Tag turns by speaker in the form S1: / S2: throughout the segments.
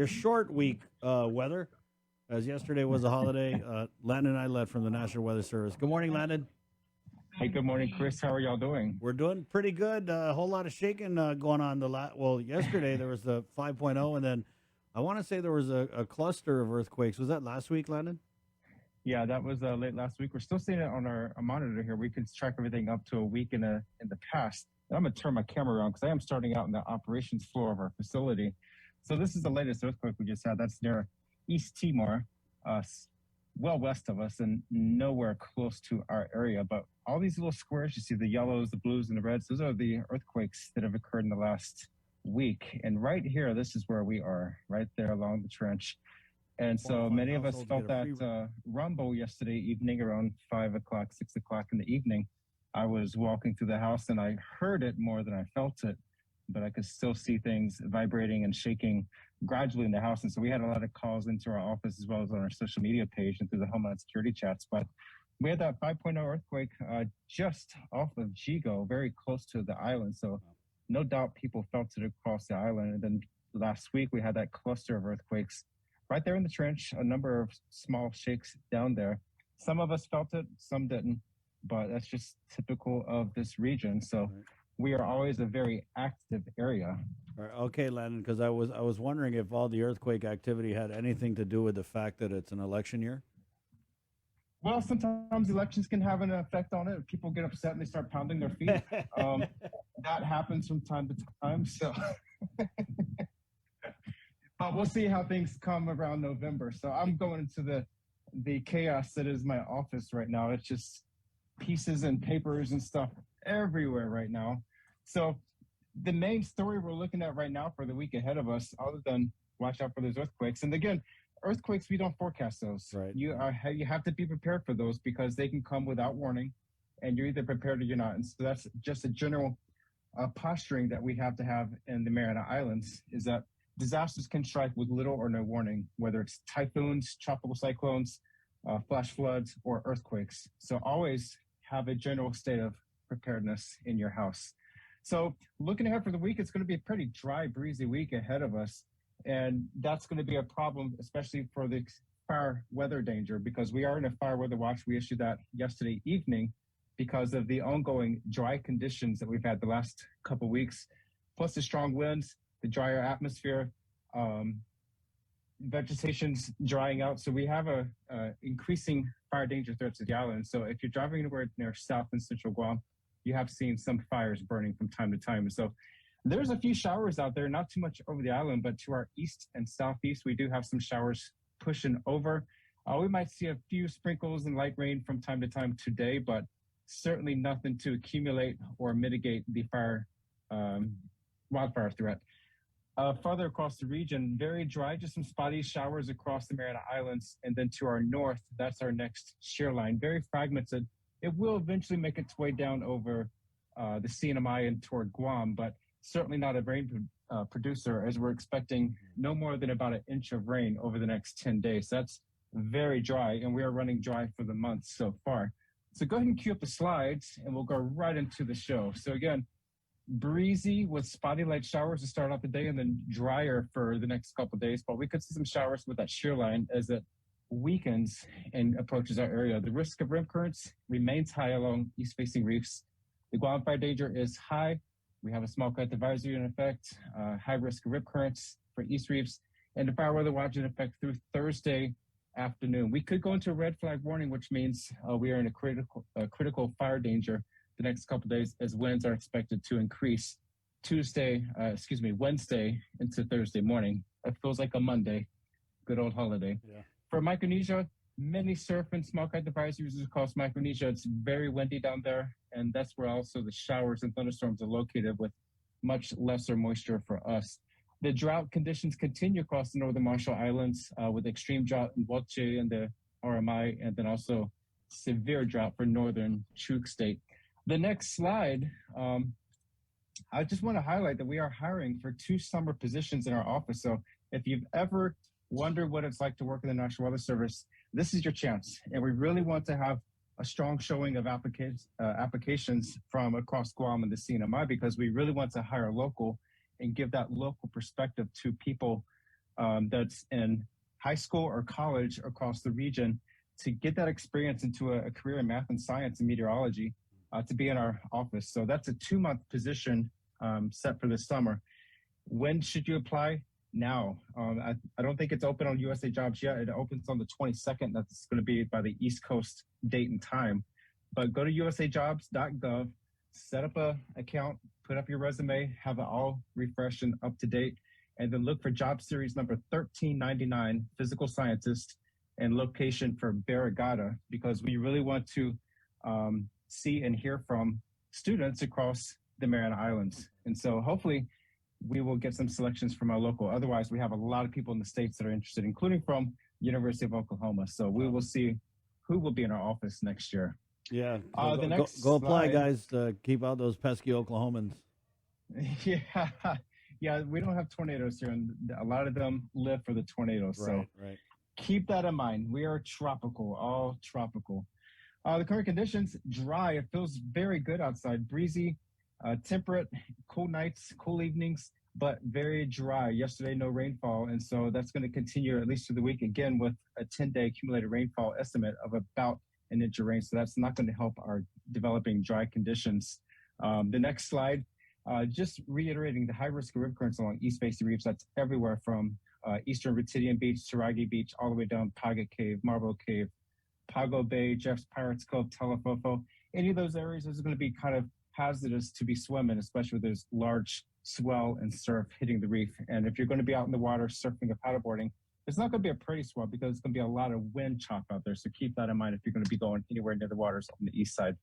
S1: your short week weather, as yesterday was a holiday. Landon Aydlett from the National Weather Service. Good morning, Landon.
S2: Hey, good morning, Chris. How are y'all doing?
S1: We're doing pretty good. A whole lot of shaking going on. Yesterday there was the 5.0, and then I want to say there was a cluster of earthquakes. Was that last week, Landon?
S2: Yeah, that was late last week. We're still seeing it on our monitor here. We can track everything up to a week in the past. And I'm going to turn my camera around because I am starting out in the operations floor of our facility. So this is the latest earthquake we just had. That's near East Timor, well west of us and nowhere close to our area. But all these little squares, you see the yellows, the blues, and the reds, those are the earthquakes that have occurred in the last week. And right here, this is where we are, right there along the trench. And so many of us felt that rumble yesterday evening around 5 o'clock, 6 o'clock in the evening. I was walking through the house and I heard it more than I felt it, but I could still see things vibrating and shaking gradually in the house. And so we had a lot of calls into our office as well as on our social media page and through the Homeland Security chats. But we had that 5.0 earthquake just off of Jigo, very close to the island. So no doubt people felt it across the island. And then last week we had that cluster of earthquakes right there in the trench, a number of small shakes down there. Some of us felt it, some didn't, but that's just typical of this region. So we are always a very active area.
S1: All right, okay, Landon, because I was wondering if all the earthquake activity had anything to do with the fact that it's an election year.
S2: Well, sometimes elections can have an effect on it. People get upset and they start pounding their feet. That happens from time to time. So, but we'll see how things come around November. So I'm going into the chaos that is my office right now. It's just pieces and papers and stuff everywhere right now. So the main story we're looking at right now for the week ahead of us, other than watch out for those earthquakes. And again, earthquakes, we don't forecast those.
S1: Right.
S2: You have to be prepared for those because they can come without warning, and you're either prepared or you're not. And so that's just a general posturing that we have to have in the Mariana Islands, is that disasters can strike with little or no warning, whether it's typhoons, tropical cyclones, flash floods, or earthquakes. So always have a general state of preparedness in your house. So looking ahead for the week, it's going to be a pretty dry, breezy week ahead of us. And that's going to be a problem, especially for the fire weather danger, because we are in a fire weather watch. We issued that yesterday evening because of the ongoing dry conditions that we've had the last couple of weeks, plus the strong winds, the drier atmosphere, vegetation's drying out. So we have a increasing fire danger threats to the island. So if you're driving anywhere near South and Central Guam, you have seen some fires burning from time to time. And so there's a few showers out there, not too much over the island, but to our east and southeast, we do have some showers pushing over. We might see a few sprinkles and light rain from time to time today, but certainly nothing to accumulate or mitigate the wildfire threat. Farther across the region, very dry, just some spotty showers across the Mariana Islands. And then to our north, that's our next shear line, very fragmented. It will eventually make its way down over the CNMI and toward Guam, but certainly not a rain producer, as we're expecting no more than about an inch of rain over the next 10 days. That's very dry, and we are running dry for the month so far. So go ahead and cue up the slides, and we'll go right into the show. So again, breezy with spotty light showers to start off the day, and then drier for the next couple of days. But we could see some showers with that shear line as it weakens and approaches our area. The risk of rim currents remains high along east-facing reefs. The Guam fire danger is high. We have a small current advisory in effect, high risk of rip currents for east reefs, and the fire weather watch in effect through Thursday afternoon. We could go into a red flag warning, which means we are in a critical fire danger the next couple of days, as winds are expected to increase Wednesday into Thursday morning. It feels like a Monday, good old holiday.
S1: Yeah.
S2: For Micronesia, many surf and small current advisories across Micronesia. It's very windy down there, and that's where also the showers and thunderstorms are located, with much lesser moisture for us. The drought conditions continue across the northern Marshall Islands with extreme drought in Welche and the RMI, and then also severe drought for northern Chuuk State. The next slide, I just want to highlight that we are hiring for 2 summer positions in our office. So if you've ever wondered what it's like to work in the National Weather Service, this is your chance. And we really want to have a strong showing of applications from across Guam and the CNMI, because we really want to hire local and give that local perspective to people that's in high school or college across the region to get that experience into a career in math and science and meteorology to be in our office. So that's a 2-month position set for this summer. When should you apply? Now. I don't think it's open on USA Jobs yet. It opens on the 22nd. That's going to be by the East Coast date and time. But go to usajobs.gov, set up an account, put up your resume, have it all refreshed and up to date, and then look for job series number 1399, physical scientist, and location for Barrigada, because we really want to see and hear from students across the Mariana Islands. And so hopefully we will get some selections from our local. Otherwise, we have a lot of people in the States that are interested, including from University of Oklahoma. So we will see who will be in our office next year.
S1: Yeah.
S2: Go
S1: apply, guys. Keep out those pesky Oklahomans.
S2: Yeah, we don't have tornadoes here, and a lot of them live for the tornadoes.
S1: Right,
S2: so
S1: right.
S2: Keep that in mind. We are tropical, all tropical. The current conditions, dry. It feels very good outside. Breezy, temperate, cool nights, cool evenings, but very dry. Yesterday, no rainfall. And so that's going to continue at least through the week, again, with a 10-day accumulated rainfall estimate of about an inch of rain. So that's not going to help our developing dry conditions. The next slide, just reiterating the high risk of rip currents along east facing reefs. That's everywhere from eastern Retidian Beach, Taragi Beach, all the way down Paga Cave, Marble Cave, Pago Bay, Jeff's Pirates Cove, Telefofo. Any of those areas is going to be kind of hazardous to be swimming, especially with those large swell and surf hitting the reef. And if you're going to be out in the water surfing or paddleboarding, it's not going to be a pretty swell because it's going to be a lot of wind chop out there. So keep that in mind if you're going to be going anywhere near the waters on the east side.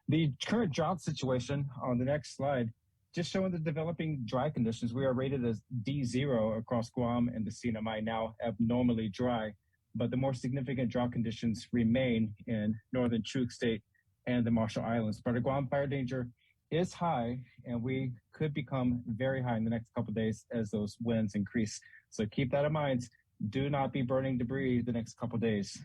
S2: The current drought situation on the next slide, just showing the developing dry conditions. We are rated as D0 across Guam and the CNMI, now abnormally dry, but the more significant drought conditions remain in northern Truk State and the Marshall Islands. But our Guam fire danger is high, and we could become very high in the next couple of days as those winds increase. So keep that in mind. Do not be burning debris the next couple of days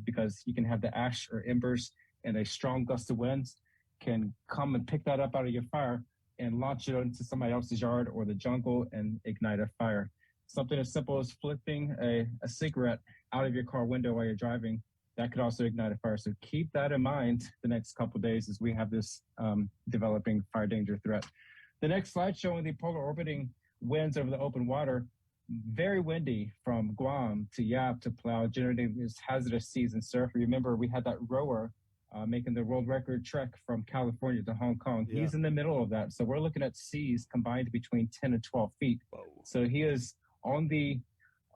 S2: because you can have the ash or embers and a strong gust of winds can come and pick that up out of your fire and launch it into somebody else's yard or the jungle and ignite a fire. Something as simple as flipping a cigarette out of your car window while you're driving, that could also ignite a fire. So keep that in mind the next couple of days as we have this developing fire danger threat. The next slide showing the polar orbiting winds over the open water, very windy from Guam to Yap to Palau, generating this hazardous seas and surf. Remember, we had that rower making the world record trek from California to Hong Kong. Yeah. He's in the middle of that. So we're looking at seas combined between 10 and 12 feet. Whoa. So he is on the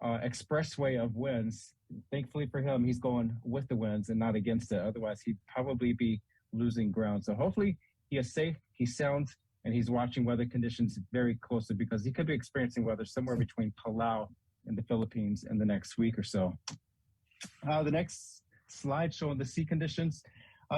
S2: expressway of winds. Thankfully for him, he's going with the winds and not against it. Otherwise, he'd probably be losing ground. So hopefully he is safe, he's sound, and he's watching weather conditions very closely because he could be experiencing weather somewhere between Palau and the Philippines in the next week or so. The next slide showing the sea conditions.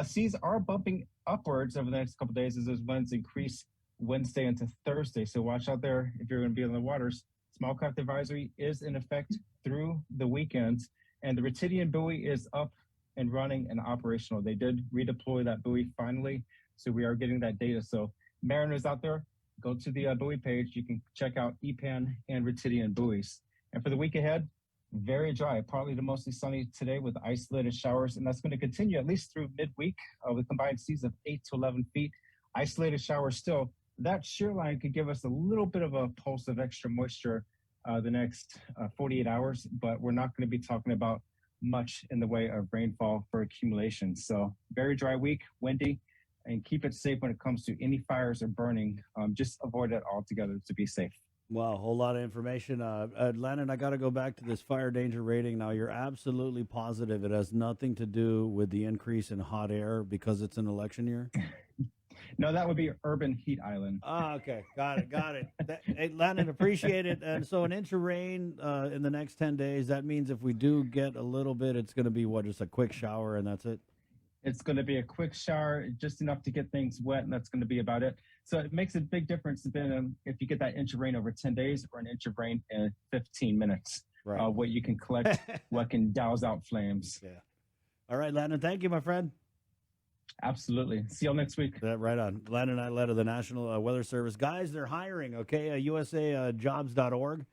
S2: Seas are bumping upwards over the next couple of days as those winds increase Wednesday into Thursday. So watch out there if you're going to be in the waters. Small craft advisory is in effect through the weekend, and the Retidian buoy is up and running and operational. They did redeploy that buoy finally, so we are getting that data. So mariners out there, go to the buoy page. You can check out EPAN and Retidian buoys. And for the week ahead, very dry, partly to mostly sunny today with isolated showers, and that's going to continue at least through midweek with combined seas of 8 to 11 feet. Isolated showers still. That shear line could give us a little bit of a pulse of extra moisture the next 48 hours, but we're not going to be talking about much in the way of rainfall for accumulation. So very dry week, windy, and keep it safe when it comes to any fires or burning. Just avoid it altogether to be safe.
S1: Wow, a whole lot of information. Landon, I got to go back to this fire danger rating. Now, you're absolutely positive it has nothing to do with the increase in hot air because it's an election year?
S2: No, that would be urban heat island.
S1: Okay. Got it. Hey, Landon, appreciate it. And so an inch of rain in the next 10 days, that means if we do get a little bit, it's going to be, just a quick shower and that's it?
S2: It's going to be a quick shower, just enough to get things wet, and that's going to be about it. So it makes a big difference depending on if you get that inch of rain over 10 days or an inch of rain in 15 minutes. Right. What you can collect, what can douse out flames. Yeah.
S1: All right, Landon, thank you, my friend.
S2: Absolutely. See y'all next week.
S1: Right on. Landon Aydlett of the National Weather Service. Guys, they're hiring, okay? USAjobs.org.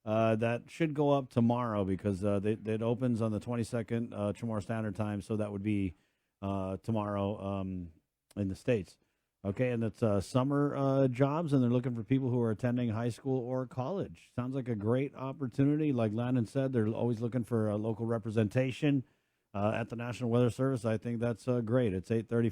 S1: That should go up tomorrow because it opens on the 22nd Chamorro Standard Time, so that would be tomorrow in the States. Okay, and it's summer jobs, and they're looking for people who are attending high school or college. Sounds like a great opportunity. Like Landon said, they're always looking for local representation at the National Weather Service. I think that's great. It's 8:30.